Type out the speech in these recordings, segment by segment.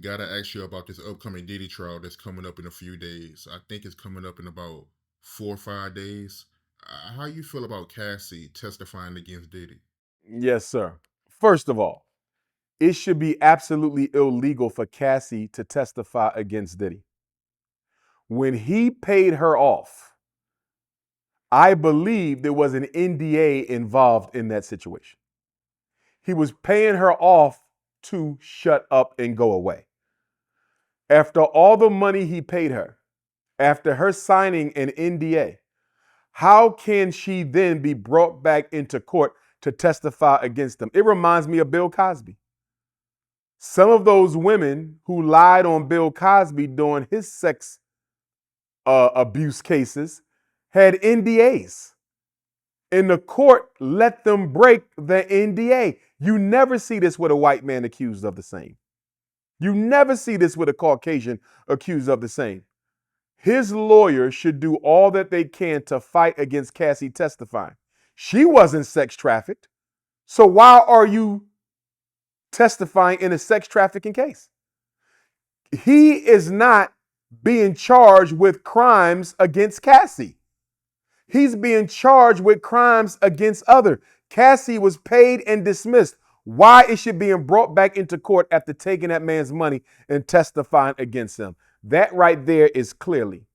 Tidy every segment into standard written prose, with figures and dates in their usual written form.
Gotta ask you about this upcoming Diddy trial that's coming up in a few days. I think it's coming up in about 4 or 5 days. How you feel about Cassie testifying against Diddy? Yes, sir. First of all, it should be absolutely illegal for Cassie to testify against Diddy. When he paid her off, I believe there was an NDA involved in that situation. He was paying her off to shut up and go away. After all the money he paid her, after her signing an NDA, how can she then be brought back into court to testify against him? It reminds me of Bill Cosby. Some of those women who lied on Bill Cosby during his sex abuse cases had NDAs, and the court let them break the NDA. You never see this with a white man accused of the same. You never see this with a Caucasian accused of the same. His lawyer should do all that they can to fight against Cassie testifying. She wasn't sex trafficked. So why are you testifying in a sex trafficking case? He is not being charged with crimes against Cassie. He's being charged with crimes against other. Cassie was paid and dismissed. Why is she being brought back into court after taking that man's money and testifying against him? That right there is clearly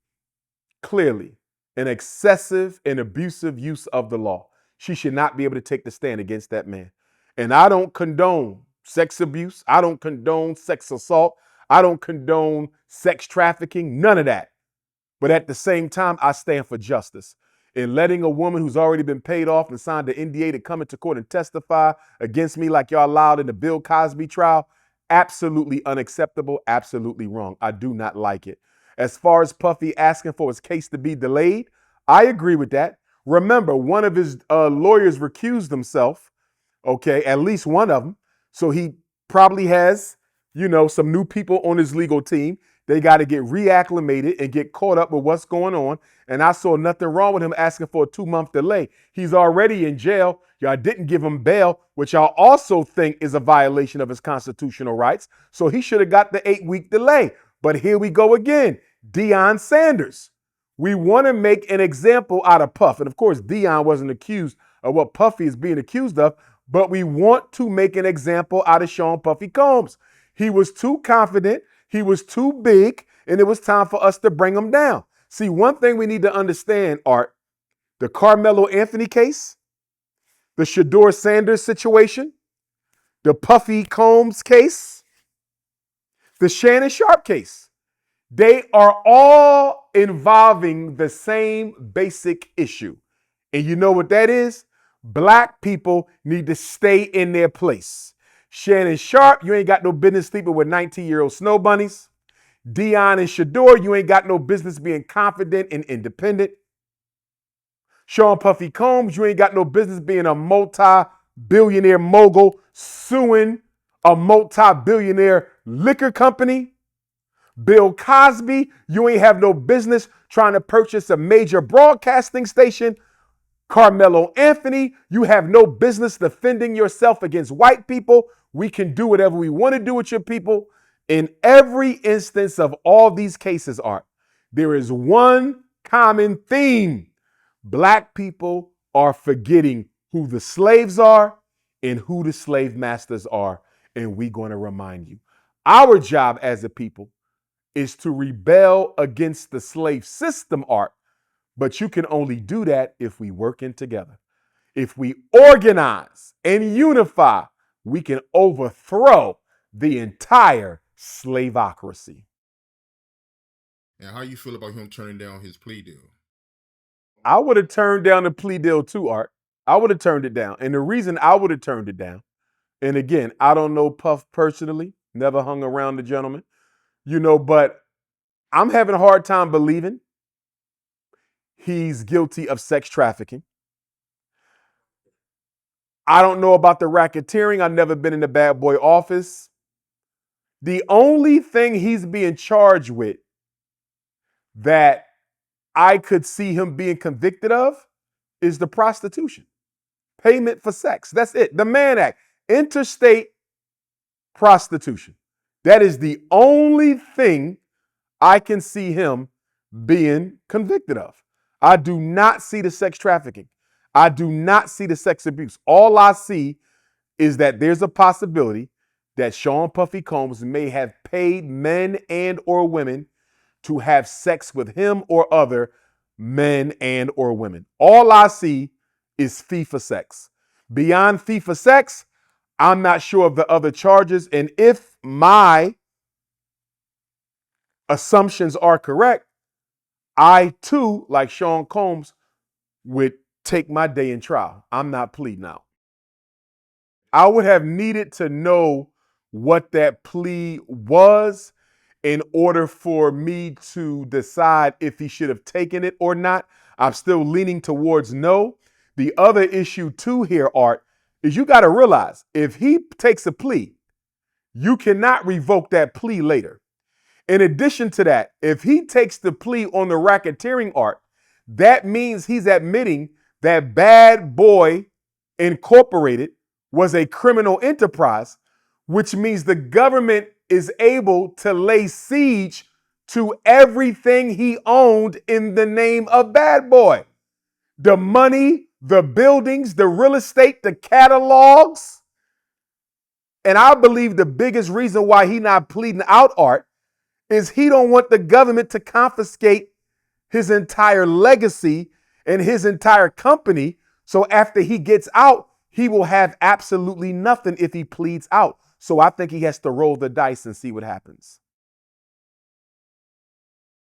an excessive and abusive use of the law. She should not be able to take the stand against that man. And I don't condone sex abuse. I don't condone sex assault. I don't condone sex trafficking, none of that. But at the same time, I stand for justice. In letting a woman who's already been paid off and signed the NDA to come into court and testify against me like y'all allowed in the Bill Cosby trial, absolutely unacceptable, absolutely wrong. I do not like it. As far as Puffy asking for his case to be delayed, I agree with that. Remember, one of his lawyers recused himself, okay, at least one of them. So he probably has, some new people on his legal team. They got to get reacclimated and get caught up with what's going on. And I saw nothing wrong with him asking for a 2-month delay. He's already in jail. Y'all didn't give him bail, which y'all also think is a violation of his constitutional rights. So he should have got the 8-week delay. But here we go again. Deion Sanders. We want to make an example out of Puff. And of course, Deion wasn't accused of what Puffy is being accused of, but we want to make an example out of Sean Puffy Combs. He was too confident. He was too big, and it was time for us to bring him down. See, one thing we need to understand, Art, the Carmelo Anthony case, the Shador Sanders situation, the Puffy Combs case, the Shannon Sharp case. They are all involving the same basic issue. And you know what that is? Black people need to stay in their place. Shannon Sharp, you ain't got no business sleeping with 19-year-old snow bunnies. Deion and Shador, you ain't got no business being confident and independent. Sean Puffy Combs, you ain't got no business being a multi-billionaire mogul suing a multi-billionaire liquor company. Bill Cosby, you ain't have no business trying to purchase a major broadcasting station. Carmelo Anthony, you have no business defending yourself against white people. We can do whatever we want to do with your people. In every instance of all these cases, Art, there is one common theme. Black people are forgetting who the slaves are and who the slave masters are, and we're going to remind you. Our job as a people is to rebel against the slave system, Art, but you can only do that if we working together. If we organize and unify, we can overthrow the entire slaveocracy. And how you feel about him turning down his plea deal? I would have turned down the plea deal too, Art. I would have turned it down. And the reason I would have turned it down, and again, I don't know Puff personally, never hung around the gentleman, but I'm having a hard time believing he's guilty of sex trafficking. I don't know about the racketeering. I've never been in the bad boy office. The only thing he's being charged with that I could see him being convicted of is the prostitution, payment for sex. That's it. The Mann Act, interstate prostitution. That is the only thing I can see him being convicted of. I do not see the sex trafficking. I do not see the sex abuse. All I see is that there's a possibility that Sean Puffy Combs may have paid men and or women to have sex with him or other men and or women. All I see is FIFA sex. Beyond FIFA sex, I'm not sure of the other charges. And if my assumptions are correct, I too, like Sean Combs, would take my day in trial. I'm not pleading out. I would have needed to know what that plea was in order for me to decide if he should have taken it or not. I'm still leaning towards no. The other issue too here, Art, is you got to realize if he takes a plea, you cannot revoke that plea later. In addition to that, if he takes the plea on the racketeering, Art, that means he's admitting that Bad Boy Incorporated was a criminal enterprise, which means the government is able to lay siege to everything he owned in the name of Bad Boy. The money, the buildings, the real estate, the catalogs. And I believe the biggest reason why he not pleading out, Art, is he don't want the government to confiscate his entire legacy and his entire company. So after he gets out, he will have absolutely nothing if he pleads out. So I think he has to roll the dice and see what happens.